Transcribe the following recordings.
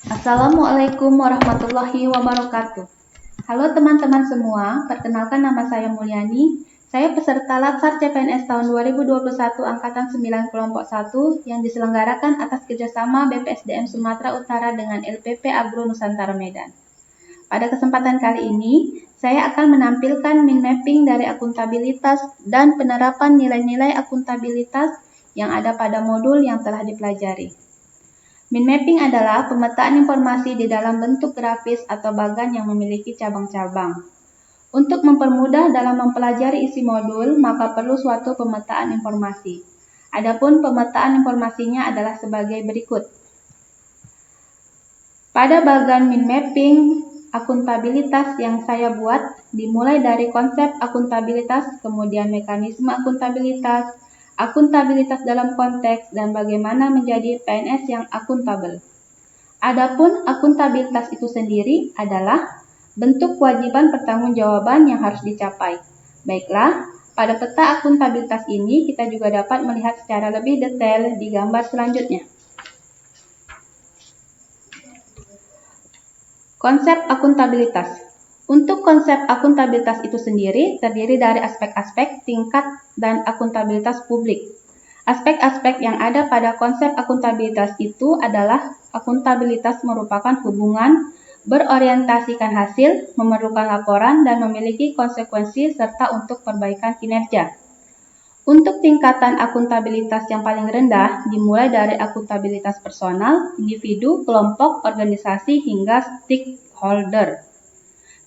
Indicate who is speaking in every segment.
Speaker 1: Assalamualaikum warahmatullahi wabarakatuh. Halo teman-teman semua, perkenalkan nama saya Mulyani. Saya peserta Latsar CPNS tahun 2021 Angkatan 9 Kelompok 1 yang diselenggarakan atas kerjasama BPSDM Sumatera Utara dengan LPP Agro Nusantara Medan. Pada kesempatan kali ini, saya akan menampilkan min mapping dari akuntabilitas dan penerapan nilai-nilai akuntabilitas yang ada pada modul yang telah dipelajari. Min mapping adalah pemetaan informasi di dalam bentuk grafis atau bagan yang memiliki cabang-cabang. Untuk mempermudah dalam mempelajari isi modul, maka perlu suatu pemetaan informasi. Adapun pemetaan informasinya adalah sebagai berikut. Pada bagan min mapping akuntabilitas yang saya buat, dimulai dari konsep akuntabilitas, kemudian mekanisme akuntabilitas, akuntabilitas dalam konteks, dan bagaimana menjadi PNS yang akuntabel. Adapun akuntabilitas itu sendiri adalah bentuk kewajiban pertanggungjawaban yang harus dicapai. Baiklah, pada peta akuntabilitas ini kita juga dapat melihat secara lebih detail di gambar selanjutnya. Konsep akuntabilitas. Untuk konsep akuntabilitas itu sendiri terdiri dari aspek-aspek, tingkat, dan akuntabilitas publik. Aspek-aspek yang ada pada konsep akuntabilitas itu adalah akuntabilitas merupakan hubungan, berorientasikan hasil, memerlukan laporan, dan memiliki konsekuensi serta untuk perbaikan kinerja. Untuk tingkatan akuntabilitas yang paling rendah dimulai dari akuntabilitas personal, individu, kelompok, organisasi, hingga stakeholder.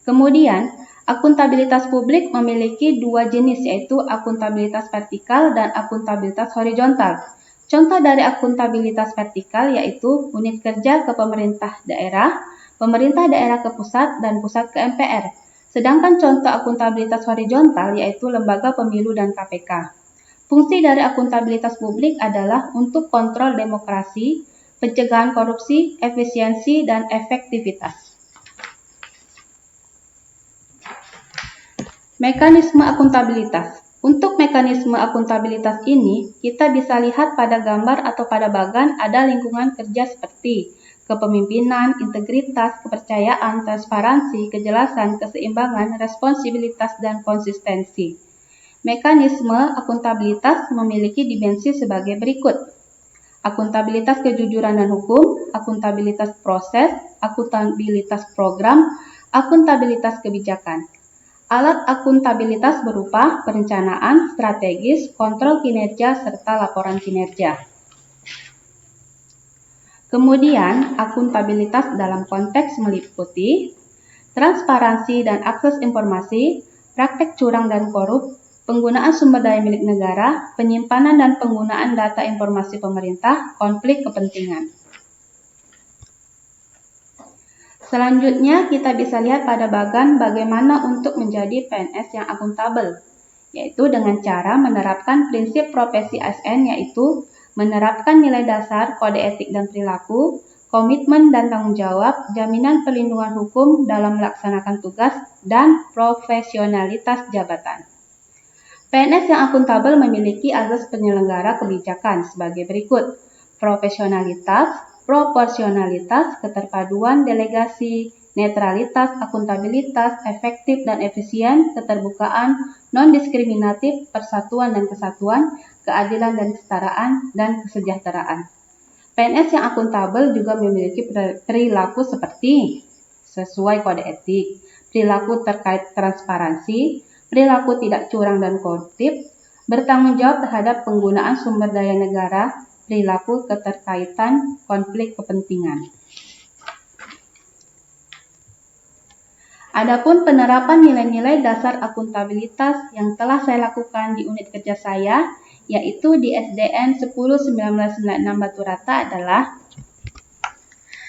Speaker 1: Kemudian, akuntabilitas publik memiliki dua jenis, yaitu akuntabilitas vertikal dan akuntabilitas horizontal. Contoh dari akuntabilitas vertikal yaitu unit kerja ke pemerintah daerah ke pusat, dan pusat ke MPR. Sedangkan contoh akuntabilitas horizontal yaitu lembaga pemilu dan KPK. Fungsi dari akuntabilitas publik adalah untuk kontrol demokrasi, pencegahan korupsi, efisiensi, dan efektivitas. Mekanisme akuntabilitas. Untuk mekanisme akuntabilitas ini, kita bisa lihat pada gambar atau pada bagan ada lingkungan kerja seperti kepemimpinan, integritas, kepercayaan, transparansi, kejelasan, keseimbangan, responsibilitas, dan konsistensi. Mekanisme akuntabilitas memiliki dimensi sebagai berikut. Akuntabilitas kejujuran dan hukum, akuntabilitas proses, akuntabilitas program, akuntabilitas kebijakan. Alat akuntabilitas berupa perencanaan, strategis, kontrol kinerja, serta laporan kinerja. Kemudian, akuntabilitas dalam konteks meliputi transparansi dan akses informasi, praktek curang dan korup, penggunaan sumber daya milik negara, penyimpanan dan penggunaan data informasi pemerintah, konflik kepentingan. Selanjutnya, kita bisa lihat pada bagan bagaimana untuk menjadi PNS yang akuntabel, yaitu dengan cara menerapkan prinsip profesi ASN, yaitu menerapkan nilai dasar, kode etik dan perilaku, komitmen dan tanggung jawab, jaminan perlindungan hukum dalam melaksanakan tugas, dan profesionalitas jabatan. PNS yang akuntabel memiliki azas penyelenggara kebijakan sebagai berikut: profesionalitas, proporsionalitas, keterpaduan, delegasi, netralitas, akuntabilitas, efektif dan efisien, keterbukaan, non-diskriminatif, persatuan dan kesatuan, keadilan dan kesetaraan, dan kesejahteraan. PNS yang akuntabel juga memiliki perilaku seperti sesuai kode etik, perilaku terkait transparansi, perilaku tidak curang dan koruptif, bertanggung jawab terhadap penggunaan sumber daya negara, perilaku keterkaitan konflik kepentingan. Adapun penerapan nilai-nilai dasar akuntabilitas yang telah saya lakukan di unit kerja saya, yaitu di SDN 10/1996 Batu Rata adalah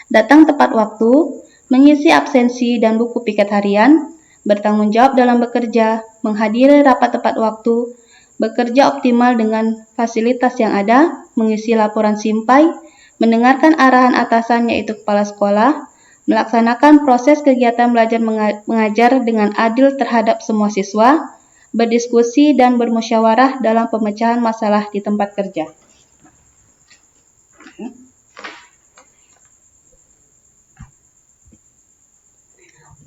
Speaker 1: datang tepat waktu, mengisi absensi dan buku piket harian, bertanggung jawab dalam bekerja, menghadiri rapat tepat waktu, bekerja optimal dengan fasilitas yang ada, mengisi laporan simpai, mendengarkan arahan atasan yaitu kepala sekolah, melaksanakan proses kegiatan belajar mengajar dengan adil terhadap semua siswa, berdiskusi dan bermusyawarah dalam pemecahan masalah di tempat kerja.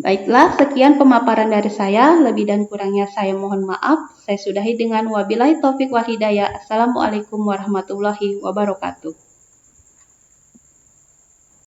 Speaker 1: Baiklah, sekian pemaparan dari saya. Lebih dan kurangnya saya mohon maaf. Saya sudahi dengan wabillahi taufik wal hidayah. Assalamualaikum warahmatullahi wabarakatuh.